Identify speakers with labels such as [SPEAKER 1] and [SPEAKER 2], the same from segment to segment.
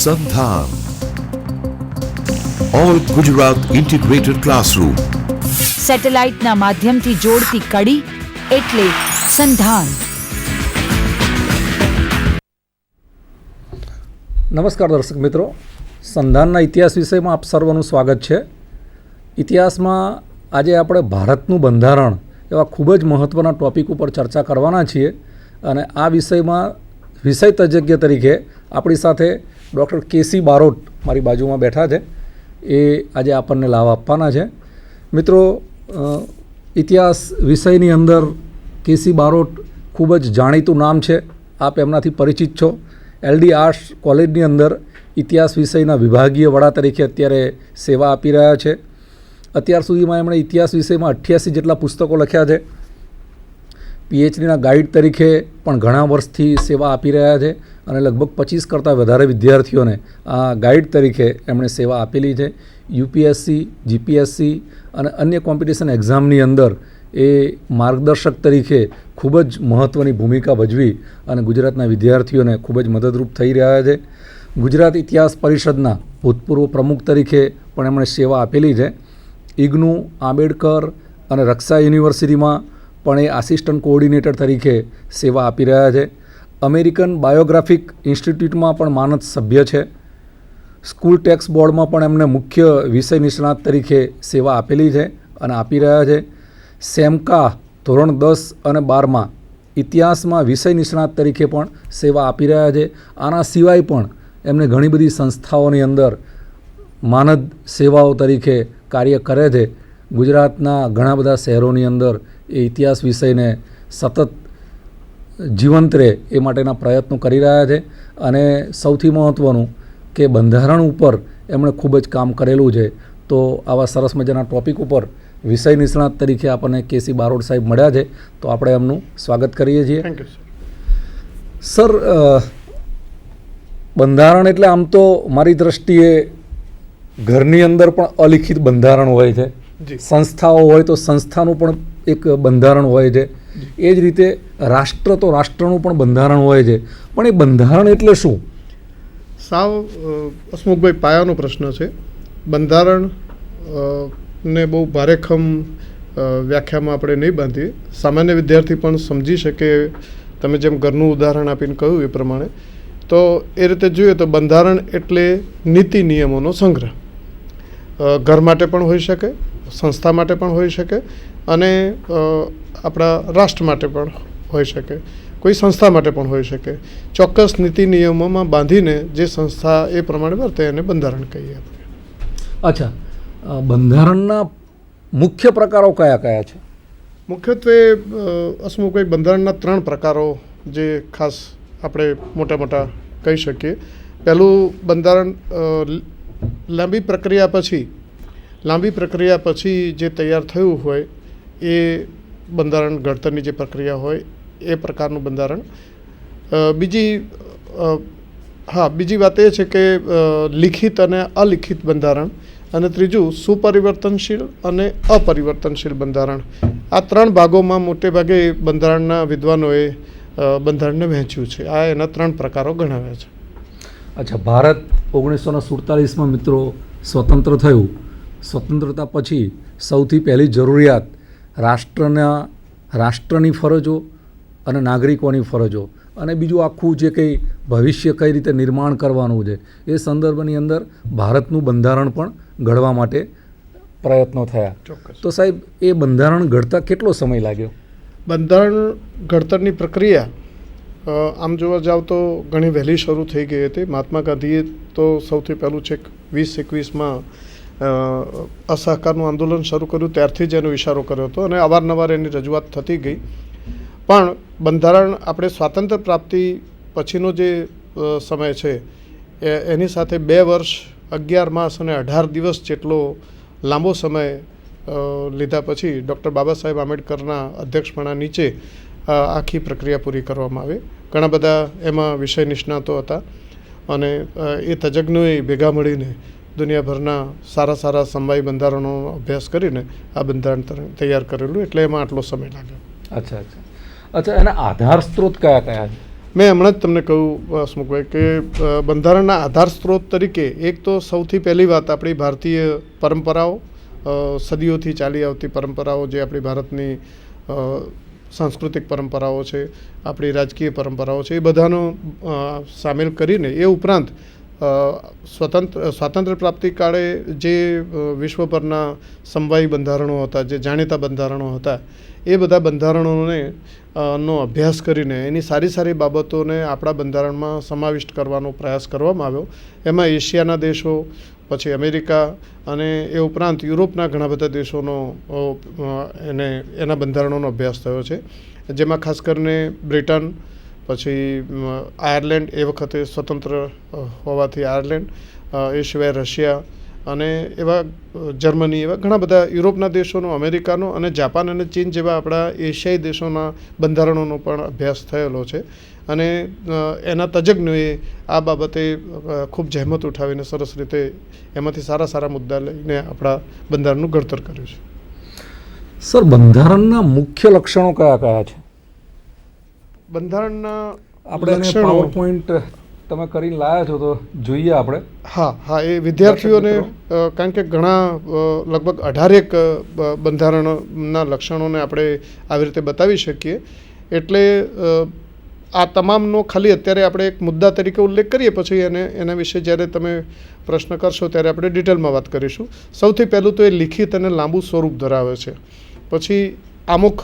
[SPEAKER 1] સંધાન all Gujarat integrated classroom.
[SPEAKER 2] સેટેલાઇટના માધ્યમથી જોડતી કડી એટલે સંધાન.
[SPEAKER 3] નમસ્કાર દર્શક મિત્રો, સંધાનના ઇતિહાસ વિષયમાં આપ સર્વનું સ્વાગત છે. ઇતિહાસમાં આજે આપણે ભારતનું બંધારણ એવા ખૂબ જ મહત્ત્વના ટૉપિક ઉપર ચર્ચા કરવાના છીએ અને આ વિષયમાં વિષય તજજ્ઞ તરીકે આપણી સાથે ડૉક્ટર કેસી બારોટ મારી બાજુમાં બેઠા છે. એ આજે આપણને લાભ આપવાના છે. મિત્રો, ઇતિહાસ વિષયની અંદર કેસી બારોટ ખૂબ જ જાણીતું નામ છે. આપ એમનાથી પરિચિત છો. LD આર્ટ્સ કોલેજની અંદર ઇતિહાસ વિષયના વિભાગીય વડા તરીકે અત્યારે સેવા આપી રહ્યા છે. અત્યાર સુધીમાં એમણે ઇતિહાસ વિષયમાં 88 જેટલા પુસ્તકો લખ્યા છે. PhDના ગાઈડ તરીકે પણ ઘણા વર્ષથી સેવા આપી રહ્યા છે અને લગભગ 25 કરતાં વધારે વિદ્યાર્થીઓને આ ગાઈડ તરીકે એમણે સેવા આપેલી છે. UPSC, GPSC અને અન્ય કોમ્પિટિશન એક્ઝામની અંદર એ માર્ગદર્શક તરીકે ખૂબ જ મહત્ત્વની ભૂમિકા ભજવી અને ગુજરાતના વિદ્યાર્થીઓને ખૂબ જ મદદરૂપ થઈ રહ્યા છે. ગુજરાત ઇતિહાસ પરિષદના ભૂતપૂર્વ પ્રમુખ તરીકે પણ એમણે સેવા આપેલી છે. IGNOU, આંબેડકર અને રક્ષા યુનિવર્સિટીમાં પણ એ આસિસ્ટન્ટ કોઓર્ડિનેટર તરીકે સેવા આપી રહ્યા છે. અમેરિકન બાયોગ્રાફિક ઇન્સ્ટિટ્યૂટમાં પણ માનદ સભ્ય છે. સ્કૂલ ટેક્સ બોર્ડમાં પણ એમને મુખ્ય વિષય નિષ્ણાત તરીકે સેવા આપેલી છે અને આપી રહ્યા છે. સેમકા ધોરણ 10 અને 12માં ઇતિહાસમાં વિષય નિષ્ણાત તરીકે પણ સેવા આપી રહ્યા છે. આના સિવાય પણ એમને ઘણી બધી સંસ્થાઓની અંદર માનદ સેવાઓ તરીકે કાર્ય કરે છે. ગુજરાતના ઘણા બધા શહેરોની અંદર એ ઇતિહાસ વિષયને સતત જીવંત રહે એ માટેના પ્રયત્નો કરી રહ્યા છે. અને સૌથી મહત્ત્વનું કે બંધારણ ઉપર એમણે ખૂબ જ કામ કરેલું છે. તો આવા સરસ મજાના ટૉપિક ઉપર વિષય નિષ્ણાત તરીકે આપણને કેસી બારોટ સાહેબ મળ્યા છે, તો આપણે એમનું સ્વાગત કરીએ છીએ.
[SPEAKER 4] Thank you
[SPEAKER 3] sir. બંધારણ એટલે આમ તો મારી દ્રષ્ટિએ ઘરની અંદર પણ અલિખિત બંધારણ હોય છે. સંસ્થાઓ હોય તો સંસ્થાનું પણ એક બંધારણ હોય છે. એ જ રીતે રાષ્ટ્ર તો રાષ્ટ્રનું પણ બંધારણ હોય છે. પણ એ બંધારણ એટલે શું?
[SPEAKER 4] સાવ હસમુખભાઈ પાયાનો પ્રશ્ન છે. બંધારણ ને બહુ ભારેખમ વ્યાખ્યામાં આપણે નહીં બાંધીએ. સામાન્ય વિદ્યાર્થી પણ સમજી શકે. તમે જેમ ઘરનું ઉદાહરણ આપીને કહ્યું એ પ્રમાણે, તો એ રીતે જોઈએ તો બંધારણ એટલે નીતિ નિયમોનો સંગ્રહ. ઘર માટે પણ હોઈ શકે, સંસ્થા માટે પણ હોઈ શકે અને આપણા રાષ્ટ્ર માટે પણ હોઈ શકે, કોઈ સંસ્થા માટે પણ હોઈ શકે. ચોક્કસ નીતિ નિયમોમાં બાંધીને જે સંસ્થા એ પ્રમાણે વર્તે એને બંધારણ કહીએ આપણે.
[SPEAKER 3] અચ્છા, બંધારણના મુખ્ય પ્રકારો કયા કયા છે?
[SPEAKER 4] મુખ્યત્વે હસમુખભાઈ બંધારણના 3 પ્રકારો જે ખાસ આપણે મોટા મોટા કહી શકીએ. પહેલું બંધારણ લાંબી પ્રક્રિયા પછી જે તૈયાર થયું હોય એ બંધારણ ઘડતરની જે પ્રક્રિયા હોય એ પ્રકારનું બંધારણ. બીજી વાત એ છે કે લિખિત અને અલિખિત બંધારણ. અને ત્રીજું સુપરિવર્તનશીલ અને અપરિવર્તનશીલ બંધારણ. આ 3 ભાગોમાં મોટે ભાગે બંધારણના વિદ્વાનોએ બંધારણને વહેંચ્યું છે. આ એના 3 પ્રકારો ગણાવ્યા છે.
[SPEAKER 3] અચ્છા, ભારત 1947માં મિત્રો સ્વતંત્ર થયું. સ્વતંત્રતા પછી સૌથી પહેલી જરૂરિયાત રાષ્ટ્રની ફરજો અને નાગરિકોની ફરજો અને બીજું આખું જે કંઈ ભવિષ્ય કઈ રીતે નિર્માણ કરવાનું છે એ સંદર્ભની અંદર ભારતનું બંધારણ પણ ઘડવા માટે પ્રયત્નો થયા. તો સાહેબ, એ બંધારણ ઘડતા કેટલો સમય લાગ્યો?
[SPEAKER 4] બંધારણ ઘડતરની પ્રક્રિયા આમ જોવા જાવ તો ઘણી વહેલી શરૂ થઈ ગઈ હતી. મહાત્મા ગાંધીએ તો સૌથી પહેલું છે 2021માં અસહકારનું આંદોલન શરૂ કર્યું, ત્યારથી જ એનો ઇશારો કર્યો હતો અને અવારનવાર એની રજૂઆત થતી ગઈ. પણ બંધારણ આપણે સ્વાતંત્ર્ય પ્રાપ્તિ પછીનો જે સમય છે એની સાથે 2 વર્ષ 11 માસ અને 18 દિવસ જેટલો લાંબો સમય લીધા પછી ડૉક્ટર બાબા સાહેબ આંબેડકરના અધ્યક્ષપણા નીચે આખી પ્રક્રિયા પૂરી કરવામાં આવી. ઘણા બધા એમાં વિષય નિષ્ણાતો હતા અને એ તજજ્ઞોએ ભેગા મળીને દુનિયાભરના સારા સમવાય બંધારણોનો અભ્યાસ કરીને આ બંધારણ તૈયાર કરેલું. એટલે એમાં આટલો સમય લાગ્યો.
[SPEAKER 3] અચ્છા, એના આધાર સ્ત્રોત કયા કયા છે?
[SPEAKER 4] મેં હમણાં જ તમને કહ્યું હસમુખભાઈ કે બંધારણના આધાર સ્ત્રોત તરીકે એક તો સૌથી પહેલી વાત આપણી ભારતીય પરંપરાઓ, સદીઓથી ચાલી આવતી પરંપરાઓ, જે આપણી ભારતની સાંસ્કૃતિક પરંપરાઓ છે, આપણી રાજકીય પરંપરાઓ છે, એ બધાનો સામેલ કરીને એ ઉપરાંત સ્વાતંત્ર્ય પ્રાપ્તિ કાળે જે વિશ્વભરના સમવાયી બંધારણો હતા, જે જાણીતા બંધારણો હતા, એ બધા બંધારણોને નો અભ્યાસ કરીને એની સારી સારી બાબતોને આપણા બંધારણમાં સમાવિષ્ટ કરવાનો પ્રયાસ કરવામાં આવ્યો. એમાં એશિયાના દેશો, પછી અમેરિકા અને એ ઉપરાંત યુરોપના ઘણા બધા દેશોનો એના બંધારણોનો અભ્યાસ થયો છે, જેમાં ખાસ કરીને બ્રિટન, પછી આયર્લેન્ડ, એ વખતે સ્વતંત્ર હોવાથી આયર્લેન્ડ, એ સિવાય રશિયા અને એવા જર્મની, એવા ઘણા બધા યુરોપના દેશોનો, અમેરિકાનો અને જાપાન અને ચીન જેવા આપણા એશિયાઈ દેશોના બંધારણોનો પણ અભ્યાસ થયેલો છે. અને એના તજજ્ઞોએ આ બાબતે ખૂબ જહેમત ઉઠાવીને સરસ રીતે એમાંથી સારા સારા મુદ્દા લઈને આપણા બંધારણનું ઘડતર કર્યું છે.
[SPEAKER 3] સર, બંધારણના મુખ્ય લક્ષણો કયા કયા છે?
[SPEAKER 4] બંધારણના
[SPEAKER 3] આપણે
[SPEAKER 4] લક્ષણો,
[SPEAKER 3] પાવર પોઈન્ટ તમે કરીને લાવ્યા છો તો જોઈએ આપણે.
[SPEAKER 4] હા, એ વિદ્યાર્થીઓને કારણ કે ઘણા લગભગ 18 બંધારણના લક્ષણોને આપણે આવી રીતે બતાવી શકીએ, એટલે આ તમામનો ખાલી અત્યારે આપણે એક મુદ્દા તરીકે ઉલ્લેખ કરીએ, પછી એના વિશે જ્યારે તમે પ્રશ્ન કરશો ત્યારે આપણે ડિટેલમાં વાત કરીશું. સૌથી પહેલું તો એ લિખિત અને લાંબુ સ્વરૂપ ધરાવે છે, પછી આમુખ,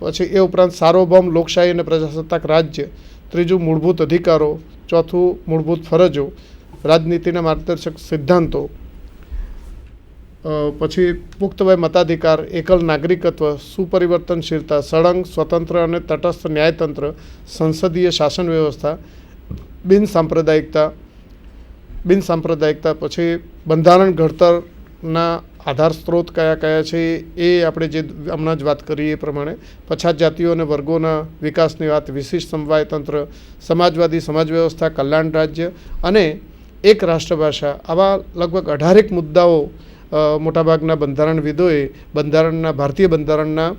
[SPEAKER 4] પછી એ ઉપરાંત સાર્વભૌમ લોકશાહી અને પ્રજાસત્તાક રાજ્ય, ત્રીજું મૂળભૂત અધિકારો, ચોથું મૂળભૂત ફરજો, રાજનીતિના માર્ગદર્શક સિદ્ધાંતો, પછી પુખ્ત વય મતાધિકાર, એકલ નાગરિકત્વ, સુપરિવર્તનશીલતા, સળંગ, સ્વતંત્ર અને તટસ્થ ન્યાયતંત્ર, સંસદીય શાસન વ્યવસ્થા, બિનસાંપ્રદાયિકતા, પછી બંધારણ ઘડતરના આધાર સ્ત્રોત કયા કયા છે એ આપણે જે હમણાં જ વાત કરી એ પ્રમાણે, પછાત જાતિઓ અને વર્ગોના વિકાસની વાત, વિશિષ્ટ સમવાયતંત્ર, સમાજવાદી સમાજ વ્યવસ્થા, કલ્યાણ રાજ્ય અને એક રાષ્ટ્રભાષા, આવા લગભગ 18 મુદ્દાઓ મોટાભાગના બંધારણવિદોએ ભારતીય બંધારણના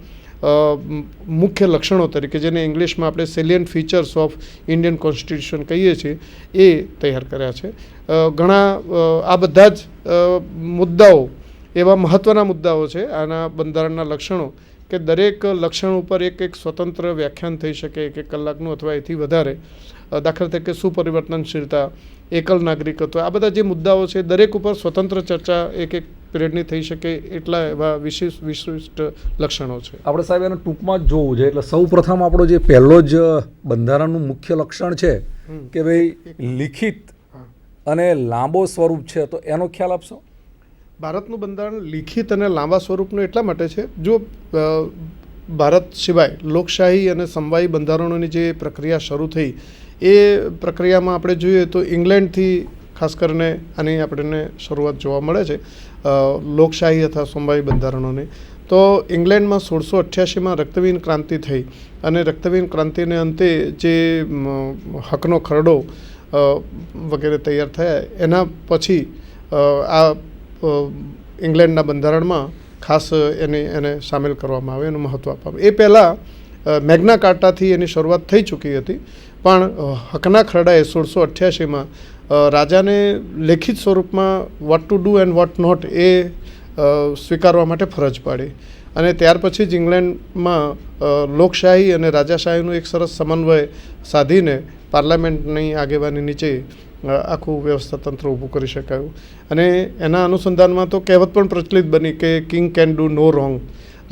[SPEAKER 4] મુખ્ય લક્ષણો તરીકે, જેને ઇંગ્લિશમાં આપણે સેલિયન્ટ ફીચર્સ ઓફ ઇન્ડિયન કોન્સ્ટિટ્યુશન કહીએ છીએ, એ તૈયાર કર્યા છે. ઘણા આ બધા જ મુદ્દાઓ એવા મહત્ત્વના મુદ્દાઓ છે આના બંધારણના લક્ષણો કે દરેક લક્ષણ ઉપર એક સ્વતંત્ર વ્યાખ્યાન થઈ શકે, 1 કલાકનું અથવા એથી વધારે. દાખલા તરીકે સુપરિવર્તનશીલતા, એકલ નાગરિકત્વ, આ બધા જે મુદ્દાઓ છે દરેક ઉપર સ્વતંત્ર ચર્ચા એક પિરિયડની થઈ શકે એટલા એવા વિશિષ્ટ લક્ષણો છે.
[SPEAKER 3] આપણે સાહેબ એને ટૂંકમાં જ જોવું છે, એટલે સૌ પ્રથમ આપણો જે પહેલો જ બંધારણનું મુખ્ય લક્ષણ છે કે ભાઈ લિખિત અને લાંબો સ્વરૂપ છે, તો એનો ખ્યાલ આપશો?
[SPEAKER 4] ભારતનું બંધારણ લિખિત અને લાંબા સ્વરૂપનું એટલા માટે છે, જો ભારત સિવાય લોકશાહી અને સમવાયી બંધારણોની જે પ્રક્રિયા શરૂ થઈ એ પ્રક્રિયામાં આપણે જોઈએ તો ઇંગ્લેન્ડથી ખાસ કરીને આની આપણને શરૂઆત જોવા મળે છે લોકશાહી અથવા સમવાયી બંધારણોની. તો ઇંગ્લેન્ડમાં 1688માં રક્તબીન ક્રાંતિ થઈ અને રક્તબીન ક્રાંતિને અંતે જે હકનો ખરડો વગેરે તૈયાર થયા, એના પછી આ ઇંગ્લેન્ડના બંધારણમાં ખાસ એને સામેલ કરવામાં આવે, એનું મહત્ત્વ આપવામાં. એ પહેલાં મેગ્ના કાર્ટાથી એની શરૂઆત થઈ ચૂકી હતી, પણ હકના ખરડાએ 1688માં રાજાને લેખિત સ્વરૂપમાં what to do and what not એ સ્વીકારવા માટે ફરજ પાડી. અને ત્યાર પછી જ ઇંગ્લેન્ડમાં લોકશાહી અને રાજાશાહીનું એક સરસ સમન્વય સાધીને પાર્લામેન્ટની આગેવાની નીચે આખું વ્યવસ્થા તંત્ર ઊભું કરી શકાયું. અને એના અનુસંધાનમાં તો કહેવત પણ પ્રચલિત બની કે king can do no wrong,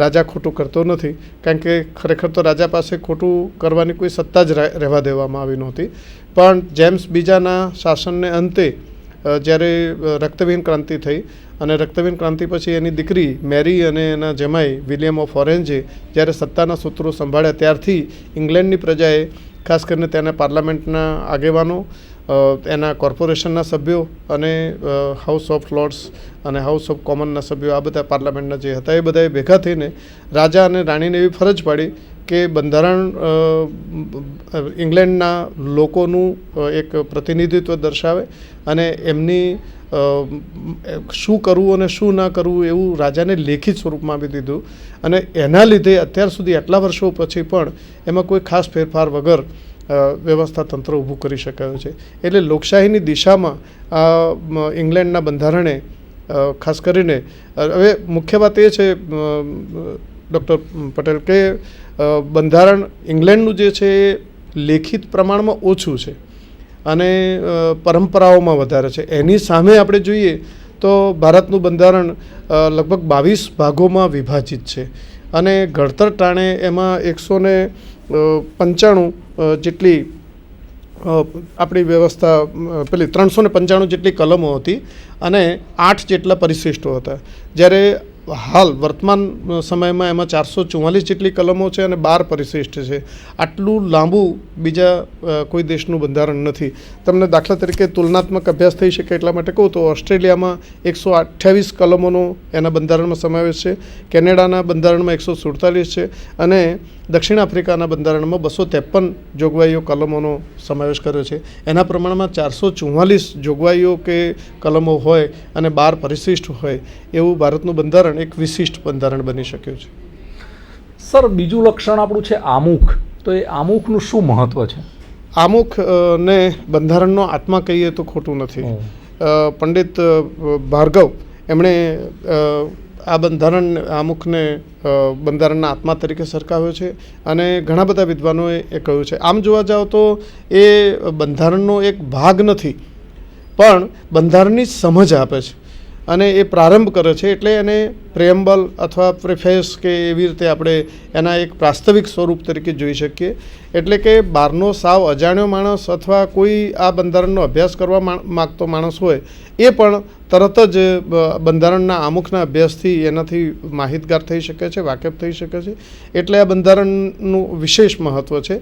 [SPEAKER 4] રાજા ખોટું કરતો નથી, કારણ કે ખરેખર તો રાજા પાસે ખોટું કરવાની કોઈ સત્તા જ રહેવા દેવામાં આવી નહોતી. પણ જેમ્સ બીજાના શાસનને અંતે જ્યારે રક્તબીન ક્રાંતિ થઈ અને રક્તબીન ક્રાંતિ પછી એની દીકરી મેરી અને એના જમાઈ વિલિયમ ઓફ ઓરેન્જે જ્યારે સત્તાના સૂત્રો સંભાળ્યા, ત્યારથી ઇંગ્લેન્ડની પ્રજાએ ખાસ કરીને તેના પાર્લામેન્ટના આગેવાનો, એના કોર્પોરેશનના સભ્યો અને હાઉસ ઓફ લોર્ડ્સ અને હાઉસ ઓફ કોમનના સભ્યો, આ બધા પાર્લામેન્ટના જે હતા એ બધાએ ભેગા થઈને રાજા અને રાણીને એવી ફરજ પાડી કે બંધારણ ઇંગ્લેન્ડના લોકોનું એક પ્રતિનિધિત્વ દર્શાવે અને એમની શું કરવું અને શું ના કરવું એવું રાજાને લેખિત સ્વરૂપમાં આપી દીધું. અને એના લીધે અત્યાર સુધી આટલા વર્ષો પછી પણ એમાં કોઈ ખાસ ફેરફાર વગર વ્યવસ્થા તંત્ર ઊભું કરી શકાયું છે. એટલે લોકશાહીની દિશામાં ઇંગ્લેન્ડના બંધારણે ખાસ કરીને હવે મુખ્ય વાત એ છે ડૉક્ટર પટેલ કે બંધારણ ઇંગ્લેન્ડનું જે છે એ લેખિત પ્રમાણમાં ઓછું છે અને પરંપરાઓમાં વધારે છે. એની સામે આપણે જોઈએ તો ભારતનું બંધારણ લગભગ 22 ભાગોમાં વિભાજિત છે અને ઘડતર ટાણે એમાં 195 જેટલી આપણી વ્યવસ્થા પેલી 395 જેટલી કલમો હતી અને 8 જેટલા પરિશિષ્ટો હતા. જ્યારે હાલ વર્તમાન સમયમાં એમાં 444 જેટલી કલમો છે અને 12 પરિશિષ્ટ છે. આટલું લાંબુ બીજા કોઈ દેશનું બંધારણ નથી. તમને દાખલા તરીકે તુલનાત્મક અભ્યાસ થઈ શકે એટલા માટે કહું તો ઓસ્ટ્રેલિયામાં 128 કલમોનો એના બંધારણમાં સમાવેશ છે, કેનેડાના બંધારણમાં 147 છે અને દક્ષિણ આફ્રિકાના બંધારણમાં 253 જોગવાઈઓ કલમોનો સમાવેશ કર્યો છે. એના પ્રમાણમાં 444 જોગવાઈઓ કે કલમો હોય અને 12 પરિશિષ્ટ હોય એવું ભારતનું બંધારણ એક વિશિષ્ટ બંધારણ બની શક્યું છે.
[SPEAKER 3] સર, બીજું લક્ષણ આપણું છે આમુખ. તો એ આમુખનું શું મહત્ત્વ છે?
[SPEAKER 4] આમુખ ને બંધારણનો આત્મા કહીએ તો ખોટું નથી. પંડિત ભાર્ગવ એમણે આ બંધારણ આમુખને બંધારણના આત્મા તરીકે સરખાવ્યો છે અને ઘણા બધા વિદ્વાનોએ એ કહ્યું છે. આમ જોવા જાઓ તો એ બંધારણનો એક ભાગ નથી પણ બંધારણની સમજ આપે છે અને એ પ્રારંભ કરે છે. એટલે એને પ્રેમ્બલ અથવા પ્રિફેસ કે એવી રીતે આપણે એના એક પ્રાસ્તવિક સ્વરૂપ તરીકે જોઈ શકીએ. એટલે કે બહારનો સાવ અજાણ્યો માણસ અથવા કોઈ આ બંધારણનો અભ્યાસ કરવા માગતો માણસ હોય એ પણ તરત જ બંધારણના આમુખના અભ્યાસથી એનાથી માહિતગાર થઈ શકે છે, વાકેફ થઈ શકે છે. એટલે આ બંધારણનું વિશેષ મહત્ત્વ છે.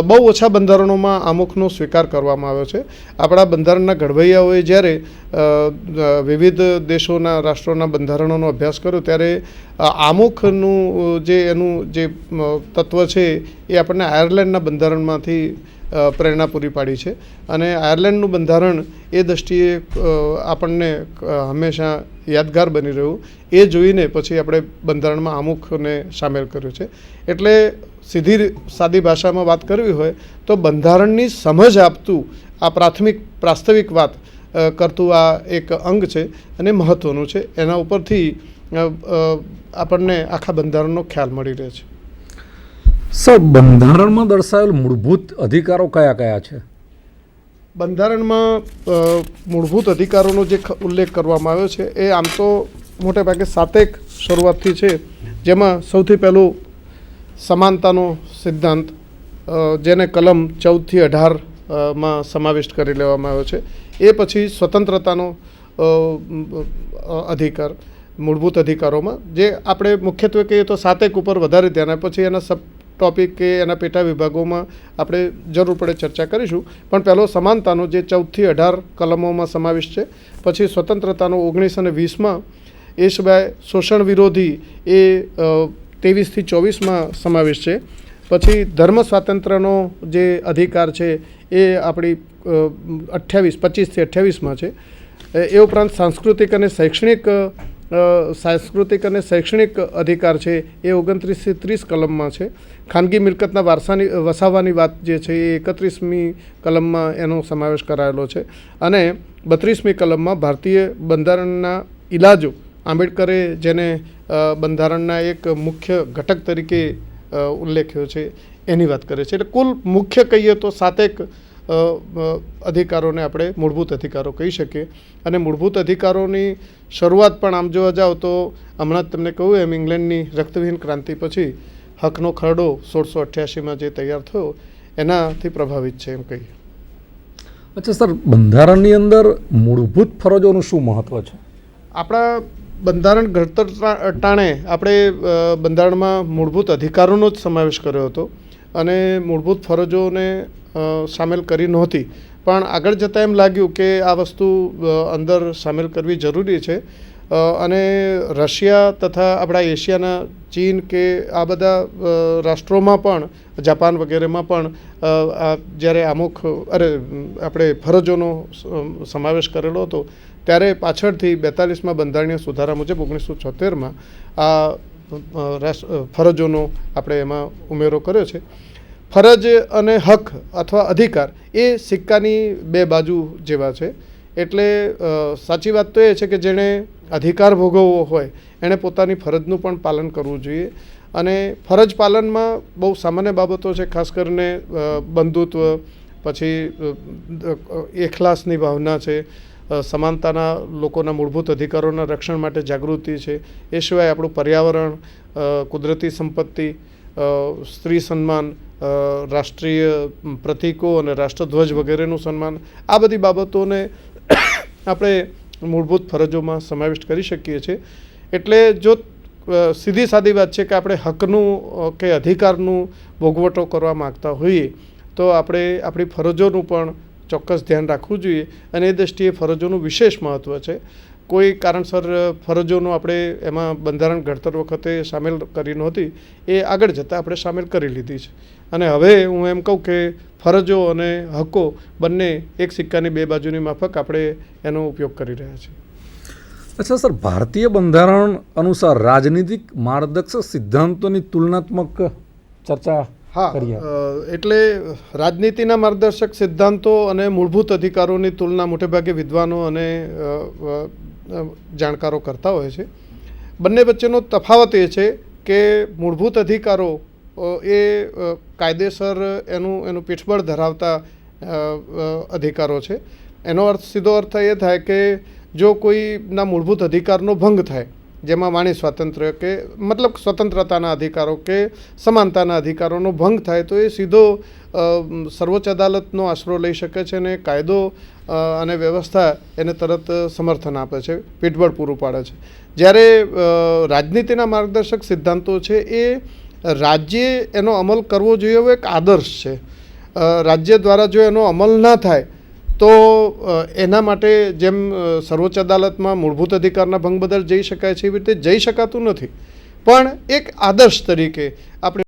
[SPEAKER 4] બહુ ઓછા બંધારણોમાં આમુખનો સ્વીકાર કરવામાં આવ્યો છે. આપણા બંધારણના ઘડવૈયાઓએ જ્યારે વિવિધ દેશોના રાષ્ટ્રોના બંધારણોનો અભ્યાસ કર્યો ત્યારે આમુખનું એનું જે તત્વ છે એ આપણને આયર્લેન્ડના બંધારણમાંથી પ્રેરણા પૂરી પાડી છે અને આયર્લેન્ડનું બંધારણ એ દ્રષ્ટિએ આપણને હંમેશા યાદગાર બની રહ્યું એ જોઈને પછી આપણે બંધારણમાં આમુખને સામેલ કર્યું છે. એટલે સાદી ભાષામાં વાત કરવી હોય તો બંધારણની સમજ આપતું આ પ્રાસ્તવિક વાત કરતું આ એક અંગ છે અને મહત્ત્વનું છે. એના ઉપરથી આપણને આખા બંધારણનો ખ્યાલ મળી રહે છે.
[SPEAKER 3] સર, બંધારણમાં દર્શાવેલ મૂળભૂત અધિકારો કયા કયા છે?
[SPEAKER 4] બંધારણમાં મૂળભૂત અધિકારોનો જે ઉલ્લેખ કરવામાં આવ્યો છે એ આમ તો મોટે ભાગે 7 શરૂઆતથી છે. જેમાં સૌથી પહેલું સમાનતાનો સિદ્ધાંત, જેને કલમ 14થી 18માં સમાવિષ્ટ કરી લેવામાં આવ્યો છે. એ પછી સ્વતંત્રતાનો અધિકાર મૂળભૂત અધિકારોમાં, જે આપણે મુખ્યત્વે કહીએ તો 7 ઉપર વધારે ધ્યાન આપે. પછી એના સબ ટોપિક કે એના પેટા વિભાગોમાં આપણે જરૂર પડે ચર્ચા કરીશું. પણ પહેલો સમાનતાનો જે 14થી 18 કલમોમાં સમાવિષ્ટ છે. પછી સ્વતંત્રતાનો 19 અને 20માં, એ સિવાય શોષણ વિરોધી એ 23થી 24માં સમાવેશ છે. પછી ધર્મ સ્વાતંત્ર્યનો જે અધિકાર છે એ આપણી 25થી 28માં છે. એ ઉપરાંત સાંસ્કૃતિક અને શૈક્ષણિક અધિકાર છે એ 29થી 30 કલમમાં છે. ખાનગી મિલકતના વસાવવાની વાત જે છે એ 31મી કલમમાં એનો સમાવેશ કરાયેલો છે. અને 32મી કલમમાં ભારતીય બંધારણના ઇલાજો, આંબેડકરે જેને બંધારણના એક મુખ્ય ઘટક તરીકે ઉલ્લેખ્યો છે એની વાત કરે છે. એટલે કુલ મુખ્ય કહીએ તો 7 અધિકારોને આપણે મૂળભૂત અધિકારો કહી શકીએ. અને મૂળભૂત અધિકારોની શરૂઆત પણ આમ જોવા જાઓ તો હમણાં જ તમને કહ્યું એમ ઇંગ્લેન્ડની રક્તવિહીન ક્રાંતિ પછી હકનો ખરડો 1688માં જે તૈયાર થયો એનાથી પ્રભાવિત છે એમ કહીએ.
[SPEAKER 3] અચ્છા સર, બંધારણની અંદર મૂળભૂત ફરજોનું શું મહત્ત્વ છે? આપણા
[SPEAKER 4] બંધારણ ઘડતર ટાણે આપણે બંધારણમાં મૂળભૂત અધિકારોનો જ સમાવેશ કર્યો હતો અને મૂળભૂત ફરજોને સામેલ કરી નહોતી. પણ આગળ જતાં એમ લાગ્યું કે આ વસ્તુ અંદર સામેલ કરવી જરૂરી છે. અને રશિયા તથા આપણા એશિયાના ચીન કે આ બધા રાષ્ટ્રોમાં પણ, જાપાન વગેરેમાં પણ જ્યારે આપણે ફરજોનો સમાવેશ કરેલો હતો ત્યારે પાછળથી 42માં બંધારણીય સુધારા મુજબ 1976માં આ ફરજોનો આપણે એમાં ઉમેરો કર્યો છે. ફરજ અને હક અથવા અધિકાર એ સિક્કાની બે બાજુ જેવા છે. એટલે સાચી વાત તો એ છે કે જેણે અધિકાર ભોગવવો હોય એણે પોતાની ફરજનું પણ પાલન કરવું જોઈએ. અને ફરજ પાલનમાં બહુ સામાન્ય બાબતો છે, ખાસ કરીને બંધુત્વ, પછી એખલાસની ભાવના છે, સમાનતાના લોકોના મૂળભૂત અધિકારોના રક્ષણ માટે જાગૃતિ છે. એ સિવાય આપણું પર્યાવરણ, કુદરતી સંપત્તિ, સ્ત્રી સન્માન, રાષ્ટ્રીય પ્રતીકો અને રાષ્ટ્રધ્વજ વગેરેનું સન્માન, આ બધી બાબતોને આપણે મૂળભૂત ફરજોમાં સમાવિષ્ટ કરી શકીએ છીએ. એટલે જો સીધી સાદી વાત છે કે આપણે હકનું કે અધિકારનું ભોગવટો કરવા માગતા હોઈએ તો આપણે આપણી ફરજોનું પણ ચોક્કસ ધ્યાન રાખવું જોઈએ. અને એ દૃષ્ટિએ ફરજોનું વિશેષ મહત્ત્વ છે. કોઈ કારણસર ફરજોનું આપણે એમાં બંધારણ ઘડતર વખતે સામેલ કરી નહોતી, એ આગળ જતાં આપણે સામેલ કરી લીધી છે. અને હવે હું એમ કહું કે ફરજો અને હકો બંને એક સિક્કાની બે બાજુની માફક આપણે એનો ઉપયોગ કરી રહ્યા છીએ.
[SPEAKER 3] અચ્છા સર, ભારતીય બંધારણ અનુસાર રાજનીતિક માર્ગદર્શક સિદ્ધાંતોની તુલનાત્મક ચર્ચા કરીએ.
[SPEAKER 4] એટલે રાજનીતિના માર્ગદર્શક સિદ્ધાંતો અને મૂળભૂત અધિકારોની તુલના મોટેભાગે વિદ્વાનો અને જાણકારો કરતા હોય છે. બંને વચ્ચેનો તફાવત એ છે કે મૂળભૂત અધિકારો એ કાયદેસર એનું પીઠબળ ધરાવતા અધિકારો છે. એનો સીધો અર્થ એ થાય કે જો કોઈના મૂળભૂત અધિકારનો ભંગ થાય, જેમાં વાણી સ્વાતંત્ર્ય કે મતલબ સ્વતંત્રતાના અધિકારો કે સમાનતાના અધિકારોનો ભંગ થાય તો એ સીધો સર્વોચ્ચ અદાલતનો આશરો લઈ શકે છે અને કાયદો અને વ્યવસ્થા એને તરત સમર્થન આપે છે, પીઠબળ પૂરું પાડે છે. જ્યારે રાજનીતિના માર્ગદર્શક સિદ્ધાંતો છે એ રાજ્યે એનો અમલ કરવો જોઈએ એવો એક આદર્શ છે. રાજ્ય દ્વારા જો એનો અમલ ના થાય તો એના માટે જેમ સર્વોચ્ચ અદાલતમાં મૂળભૂત અધિકારના ભંગ બદલ જઈ શકાય છે, એવી રીતે જઈ શકાતું નથી. પણ એક આદર્શ તરીકે આપણે